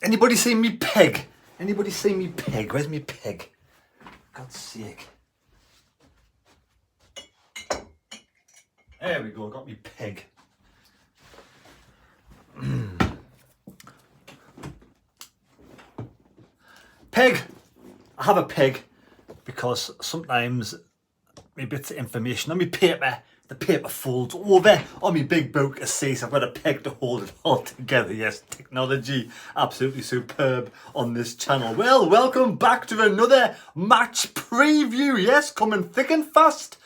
Anybody see me peg? Anybody see me peg? Where's me peg? God's sake. There we go, got me peg. Peg. I have a peg because sometimes my bits of information on my paper, the paper folds over on my big book of seats. I've got a peg to hold it all together. Yes, technology, absolutely superb on this channel. Well, welcome back to another match preview. Yes, coming thick and fast.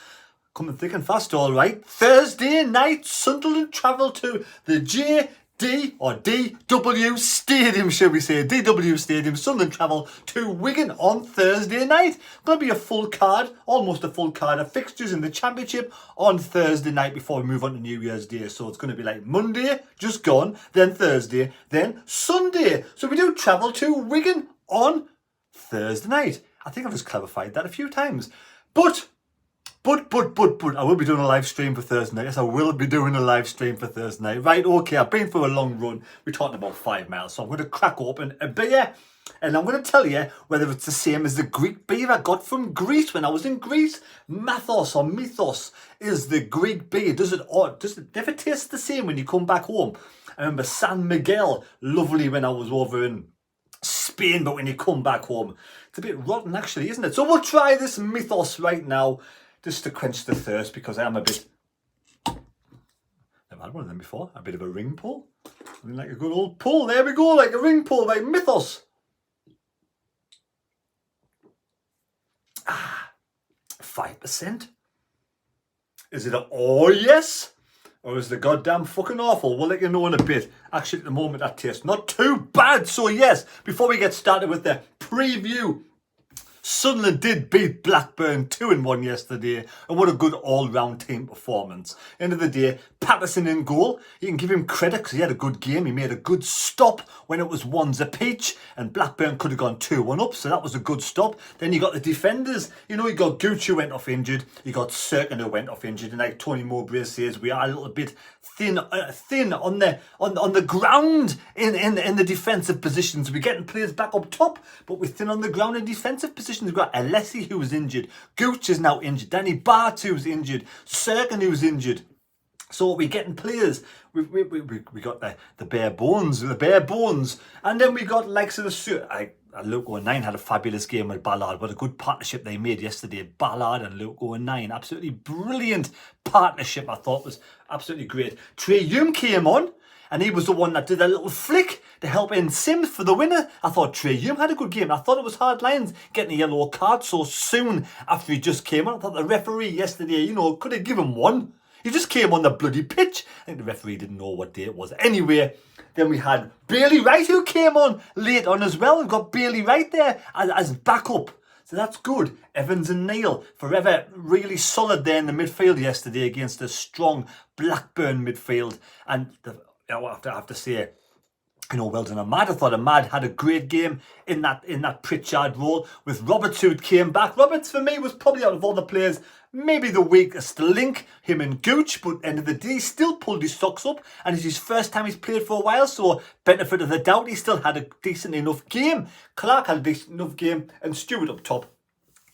Coming thick and fast, all right. Thursday night, Sunderland travel to the DW Stadium, shall we say. DW Stadium, Sunderland travel to Wigan on Thursday night. Going to be a full card, almost a full card of fixtures in the Championship on Thursday night before we move on to New Year's Day. So it's going to be like Monday, just gone, then Thursday, then Sunday. So we do travel to Wigan on Thursday night. I think I've just clarified that a few times. But I will be doing a live stream for Thursday night. Yes, I will be doing a live stream for Thursday night. Right, okay, I've been for a long run. We're talking about 5 miles. So I'm going to crack open a beer. And I'm going to tell you whether it's the same as the Greek beer I got from Greece when I was in Greece. Mathos or mythos is the Greek beer. Does it never taste the same when you come back home? I remember San Miguel, lovely when I was over in Spain, but when you come back home, it's a bit rotten actually, isn't it? So we'll try this mythos right now, just to quench the thirst, because I am a bit... Never had one of them before. A bit of a ring pull. I mean, like a good old pull. There we go, like a ring pull, like mythos. 5%. Is it a oh yes? Or is the goddamn fucking awful? We'll let you know in a bit. Actually, at the moment, that tastes not too bad. So yes, before we get started with the preview, Sunderland did beat Blackburn 2-1 yesterday, and what a good all-round team performance. End of the day, Patterson in goal. You can give him credit because he had a good game. He made a good stop when it was 1s apiece, and Blackburn could have gone 2-1 up, so that was a good stop. Then you got the defenders. You know, you got Gooch who went off injured. You got Serkin who went off injured, and like Tony Mowbray says, we are a little bit thin on the ground in the defensive positions. We're getting players back up top, but we're thin on the ground in defensive positions. We've got Alessi who was injured, Gooch is now injured, Danny Bartu who's injured, Serkin who's injured. So we're getting players. We got the bare bones, and then we got likes of the Luke 09 had a fabulous game with Ballard. What a good partnership they made yesterday. Ballard and Luke 09. Absolutely brilliant partnership. I thought was absolutely great. Trey Hume came on, and he was the one that did a little flick to help in Sims for the winner. I thought Trey Hume had a good game. I thought it was hard lines getting a yellow card so soon after he just came on. I thought the referee yesterday, could have given one. He just came on the bloody pitch. I think the referee didn't know what day it was. Anyway, then we had Bailey Wright who came on late on as well. We've got Bailey Wright there as backup. So that's good. Evans and Neil, forever really solid there in the midfield yesterday against a strong Blackburn midfield. And I have to say, well done Ahmad. I thought Ahmad had a great game in that Pritchard role with Roberts who came back. Roberts for me was probably out of all the players maybe the weakest link, him and Gooch, but end of the day, he still pulled his socks up, and it's his first time he's played for a while, so benefit of the doubt, he still had a decent enough game. Clark had a decent enough game, and Stewart up top.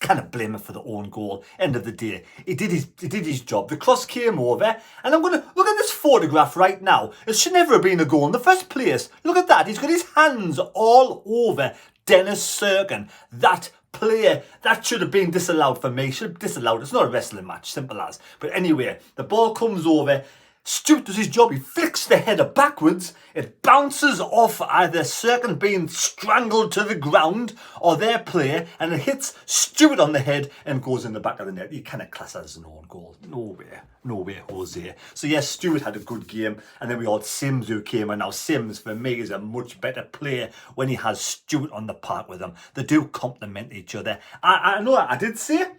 Kind of blame him for the own goal. End of the day, he did his job. The cross came over, and I'm going to look at this photograph right now. It should never have been a goal in the first place. Look at that. He's got his hands all over Dennis Serkin. That player, that should have been disallowed for me. Should have disallowed. It's not a wrestling match, simple as. But anyway, the ball comes over. Stewart does his job. He flicks the header backwards. It bounces off either Serkin being strangled to the ground or their player, and it hits Stewart on the head and goes in the back of the net. You cannot class that as an own goal. No way, Jose. So yes, Stewart had a good game, and then we had Sims who came, and now Sims for me is a much better player when he has Stewart on the park with him. They do complement each other. I know I did say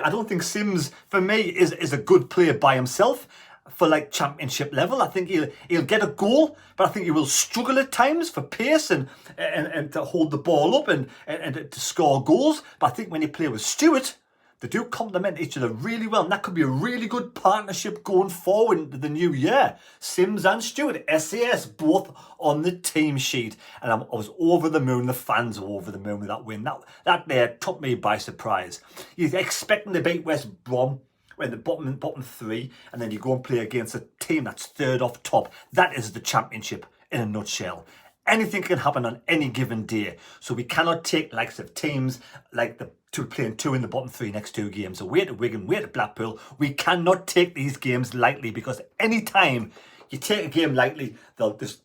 I don't think Sims for me is a good player by himself. For like championship level, I think he'll get a goal, but I think he will struggle at times for pace and to hold the ball up and to score goals. But I think when you play with Stewart, They do complement each other really well, and that could be a really good partnership going forward into the new year. Sims and Stewart, SAS, both on the team sheet. And I was over the moon. The fans were over the moon with that win. That there took me by surprise. You're expecting to beat West Brom in the bottom three, and then you go and play against a team that's third off top. That is the championship in a nutshell. Anything can happen on any given day. So we cannot take likes of teams like the two playing two in the bottom three next 2 games. Away to Wigan, away to Blackpool. We cannot take these games lightly, because any time you take a game lightly, they'll just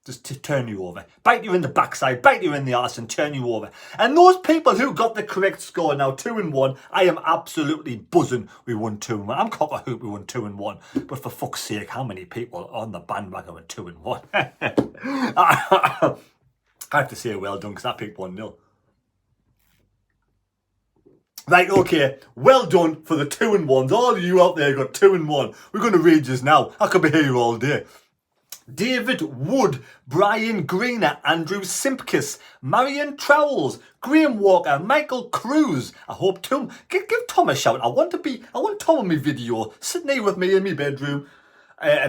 to turn you over. Bite you in the backside, bite you in the arse and turn you over. And those people who got the correct score now, 2-1, I am absolutely buzzing we won 2-1. I'm cock a hoop we won 2-1. But for fuck's sake, how many people are on the bandwagon with 2-1? I have to say well done, because I picked 1-0. Right, okay, well done for the 2-1s. All of you out there got 2-1. We're going to read this now. I could be here all day. David Wood, Brian Greener, Andrew Simpkis, Marion Trowells, Graham Walker, Michael Cruz. I hope Tom, give Tom a shout. I want Tom on my video, sitting here with me in my bedroom,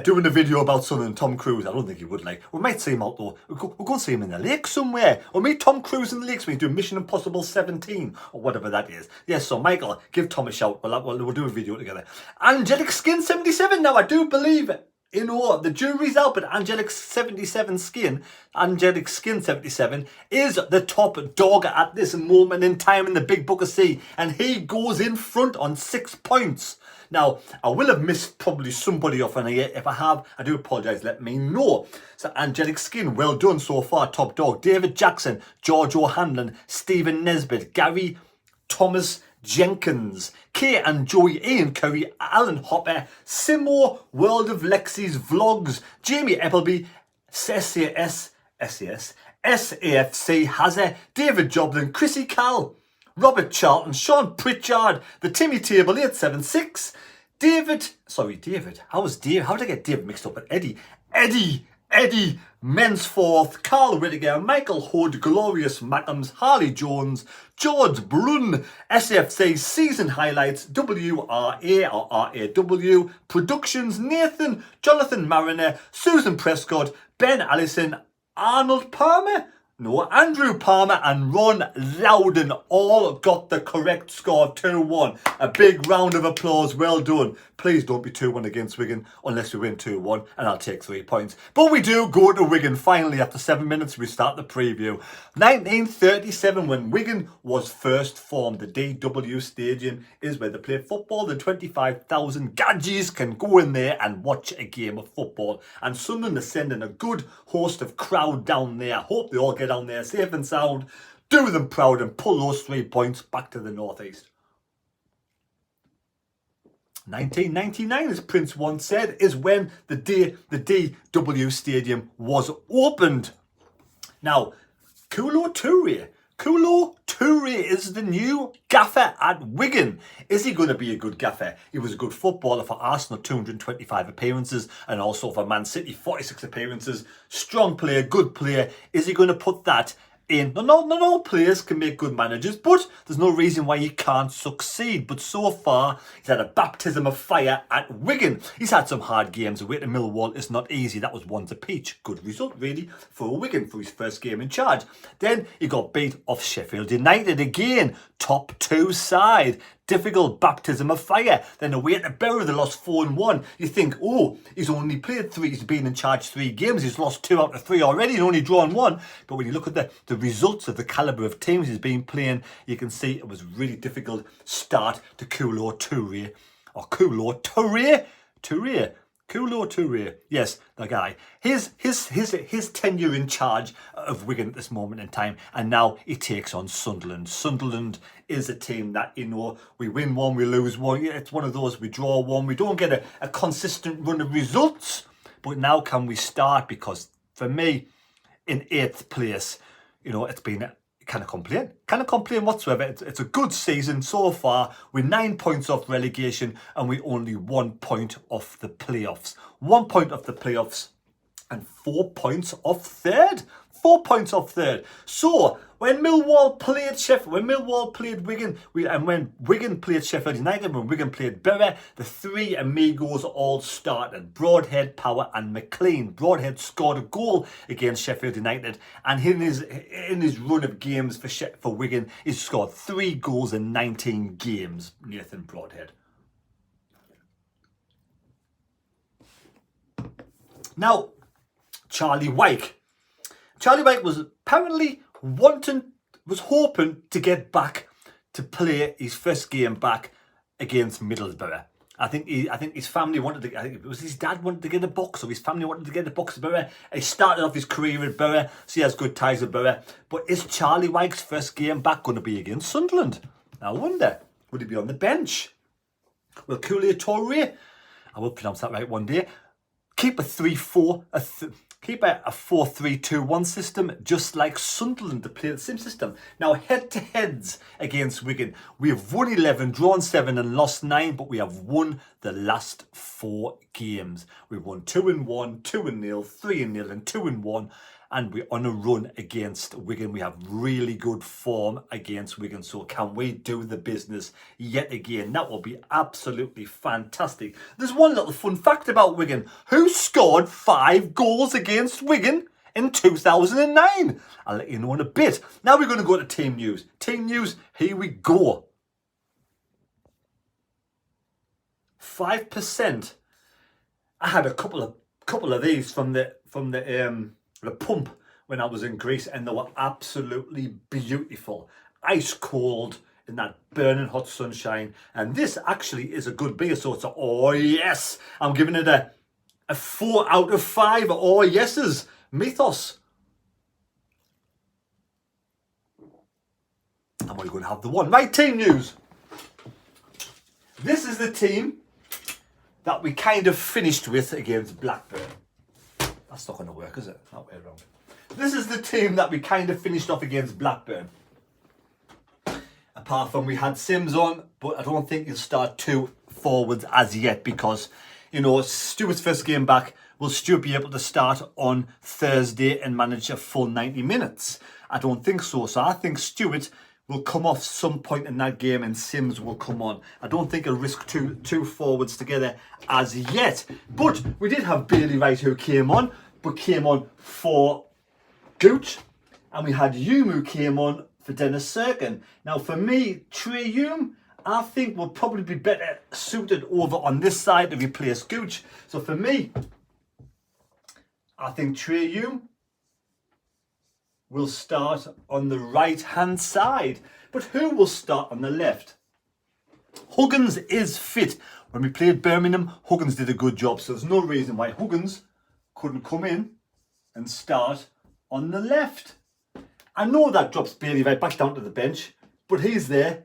doing a video about Sunderland, Tom Cruise. I don't think he would like. We might see him out though. We'll go and see him in the lake somewhere. Or meet Tom Cruise in the lakes when we do Mission Impossible 17 or whatever that is. Yes, so Michael, give Tom a shout. We'll do a video together. Angelic Skin 77 now, I do believe it. You know, the jury's out, but Angelic Skin 77 is the top dog at this moment in time in the Big Book of C, and he goes in front on 6 points. Now, I will have missed probably somebody off, and if I have, I do apologise, let me know. So, Angelic Skin, well done so far, top dog. David Jackson, George O'Hanlon, Stephen Nesbitt, Gary Thomas Jenkins, Kay and Joey, Ian Curry, Alan Hopper, Simo, World of Lexi's Vlogs, Jamie Appleby, SAS, SAFC Hazard, David Joblin, Chrissy Cal, Robert Charlton, Sean Pritchard, the Timmy Table 876, David, how did I get David mixed up with Eddie Mensforth, Carl Whittaker, Michael Hood, Glorious Mackhams, Harley Jones, George Brunn, SFC Season Highlights, WRAW Productions, Nathan, Jonathan Mariner, Susan Prescott, Ben Allison, Arnold Palmer, Andrew Palmer and Ron Loudon all got the correct score of 2-1. A big round of applause, well done. Please don't be 2-1 against Wigan unless we win 2-1 and I'll take 3 points. But we do go to Wigan finally after 7 minutes. We start the preview. 1937, when Wigan was first formed, the DW Stadium is where they play football. The 25,000 gadgies can go in there and watch a game of football. And Sunderland is sending a good host of crowd down there. I hope they all get down there safe and sound, do them proud and pull those 3 points back to the northeast. 1999, as Prince once said, is when the DW Stadium was opened. Now, Koulo Touré is the new gaffer at Wigan. Is he going to be a good gaffer? He was a good footballer for Arsenal, 225 appearances, and also for Man City, 46 appearances. Strong player, good player. Is he going to put that in? Not all players can make good managers, but there's no reason why he can't succeed. But so far, he's had a baptism of fire at Wigan. He's had some hard games. Away to Millwall is not easy. That was 1-1. Good result, really, for Wigan for his first game in charge. Then he got beat off Sheffield United again. Top 2 side. Difficult baptism of fire. Then away to Bury, they lost 4-1. You think, oh, he's only played 3. He's been in charge 3 games. He's lost 2 out of 3 already and only drawn 1. But when you look at the results of the calibre of teams he's been playing, you can see it was a really difficult start to Koulo Touré. Yes, the guy. His tenure in charge of Wigan at this moment in time, and now he takes on Sunderland. Sunderland is a team that, you know, we win 1, we lose 1. It's one of those, we draw 1. We don't get a consistent run of results. But now can we start? Because for me, in 8th place, you know, it's been... Can't complain whatsoever. It's a good season so far. We're 9 points off relegation and we're only 1 point off the playoffs. 1 point off the playoffs and 4 points off third. 4 points off third. So when Millwall played Sheffield, when Millwall played Wigan, and when Wigan played Sheffield United, when Wigan played Borough, the three amigos all started. Broadhead, Power and McLean. Broadhead scored a goal against Sheffield United, and in his run of games for Wigan, he's scored 3 goals in 19 games, Nathan Broadhead. Now, Charlie Wyke. Charlie Wyke was apparently hoping to get back to play his first game back against Middlesbrough. I think his family wanted to. I think it was his dad wanted to get a box, or his family wanted to get a box at Borough. He started off his career at Borough, so he has good ties with Borough. But is Charlie Wyke's first game back going to be against Sunderland? I wonder. Would he be on the bench? Will Koulibaly Touré, I will pronounce that right one day, keep a 4-3-2-1 system, just like Sunderland to play the same system. Now, head-to-heads against Wigan, we have won 11, drawn 7 and lost 9, but we have won the last 4 games. We've won 2-1, 2-0, 3-0 and 2-1, and we're on a run against Wigan. We have really good form against Wigan, so can we do the business yet again? That will be absolutely fantastic. There's one little fun fact about Wigan. Who scored 5 goals against Wigan in 2009? I'll let you know in a bit. Now we're going to go to team news. Team news, here we go. 5%. I had a couple of these from the pump when I was in Greece, and they were absolutely beautiful. Ice cold in that burning hot sunshine. And this actually is a good beer, so it's oh yes. I'm giving it a 4 out of 5 oh yeses. Mythos. And we're going to have the one. Right, team news. This is the team that we kind of finished with against Blackburn. That's not going to work, is it? That way around. This is the team that we kind of finished off against Blackburn. Apart from we had Sims on, but I don't think he'll start 2 forwards as yet because, you know, Stuart's first game back. Will Stuart be able to start on Thursday and manage a full 90 minutes? I don't think so. So I think Stuart will come off some point in that game and Sims will come on. I don't think he'll risk two forwards together as yet. But we did have Bailey Wright who came on, but came on for Gooch. And we had Hume who came on for Dennis Serkin. Now for me, Trey Hume, I think will probably be better suited over on this side to replace Gooch. So for me, I think Trey Hume will start on the right hand side. But who will start on the left? Huggins is fit. When we played Birmingham, Huggins did a good job, so there's no reason why Huggins couldn't come in and start on the left. I know that drops Bailey right back down to the bench, but he's there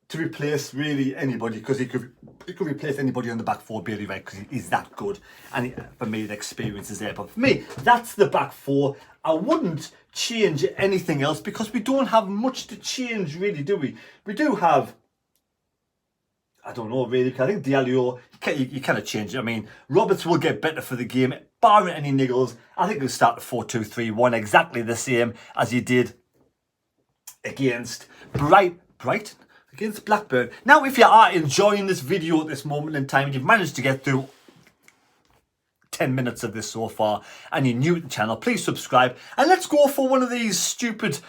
to replace really anybody, because he could replace anybody on the back four, Bailey Wright, because he's that good. And for me, the experience is there. But for me, that's the back four. I wouldn't change anything else because we don't have much to change, really, do we? We do have, I don't know, really. I think Diallo, you kind of change it. I mean, Roberts will get better for the game, barring any niggles. I think he'll start the 4-2-3-1, exactly the same as he did against Brighton. Against Blackburn. Now, if you are enjoying this video at this moment in time, you've managed to get through 10 minutes of this so far, and you're new to the channel, please subscribe. And let's go for one of these stupid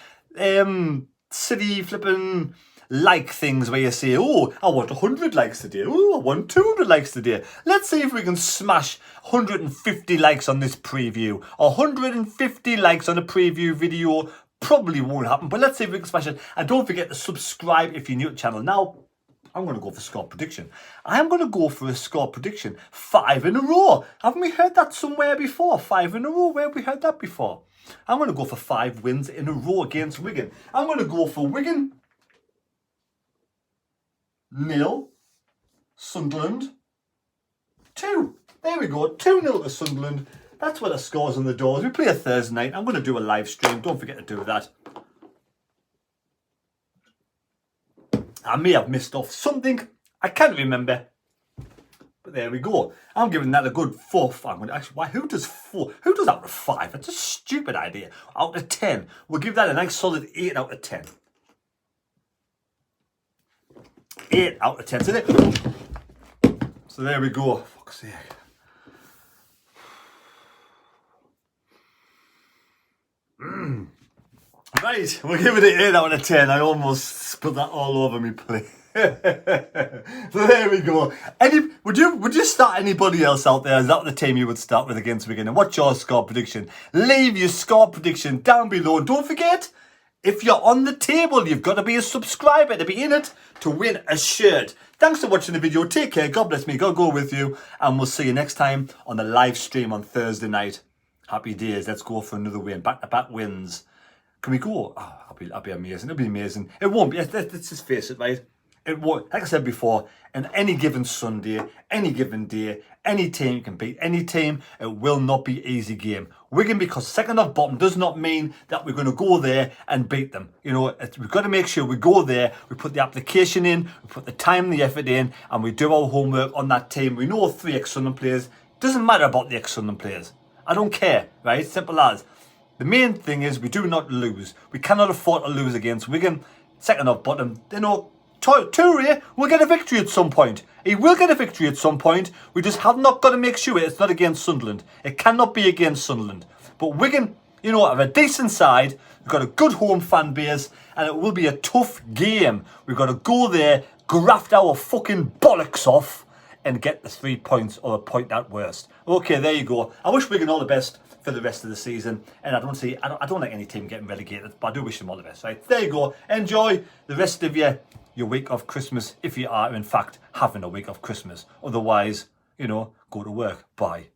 city flipping like things where you say, oh, I want 100 likes today. Oh, I want 200 likes today. Let's see if we can smash 150 likes on this preview. 150 likes on a preview video. Probably won't happen, but let's see if we can smash it. And don't forget to subscribe if you're new to the channel. Now, I'm going to go for score prediction. I am going to go for a score prediction. 5 in a row. Haven't we heard that somewhere before? 5 in a row. Where have we heard that before? I'm going to go for 5 wins in a row against Wigan. I'm going to go for Wigan 0, Sunderland 2. There we go. 2-0 to Sunderland. That's where the scores on the doors. We play a Thursday night. I'm going to do a live stream. Don't forget to do that. I may have missed off something. I can't remember. But there we go. I'm giving that a good 4. I'm going to actually, why? Who does 4? Who does out of 5? That's a stupid idea. Out of 10. We'll give that a nice solid 8 out of 10. 8 out of 10. So there we go. Fuck's sake. Right, we'll give it an 8 out of 10. I almost spilled that all over me plate. So there we go. Would you start anybody else out there? Is that the team you would start with against Wigan? And what's your score prediction? Leave your score prediction down below. And don't forget, if you're on the table, you've got to be a subscriber to be in it to win a shirt. Thanks for watching the video. Take care. God bless me. God go with you. And we'll see you next time on the live stream on Thursday night. Happy days. Let's go for another win. Back-to-back wins. Can we go? Oh, I'll be amazing. It'll be amazing. It won't be. Let's just face it, right? It won't. Like I said before, on any given Sunday, any given day, any team can beat any team. It will not be easy game. Wigan, because second off bottom, does not mean that we're going to go there and beat them. You know, we've got to make sure we go there, we put the application in, we put the time and the effort in, and we do our homework on that team. We know 3 ex-Sunderland players. Doesn't matter about the ex-Sunderland players. I don't care, right? Simple as. The main thing is we do not lose. We cannot afford to lose against Wigan. Second off bottom, you know, Toure will get a victory at some point. He will get a victory at some point. We just have not got to make sure it's not against Sunderland. It cannot be against Sunderland. But Wigan, you know, have a decent side. We've got a good home fan base. And it will be a tough game. We've got to go there, graft our fucking bollocks off, and get the 3 points or a point at worst. Okay, there you go. I wish Wigan all the best for the rest of the season, and I don't like any team getting relegated, but I do wish them all the best. Right, there you go. Enjoy the rest of your week of Christmas, if you are in fact having a week of Christmas. Otherwise, you know, go to work. Bye.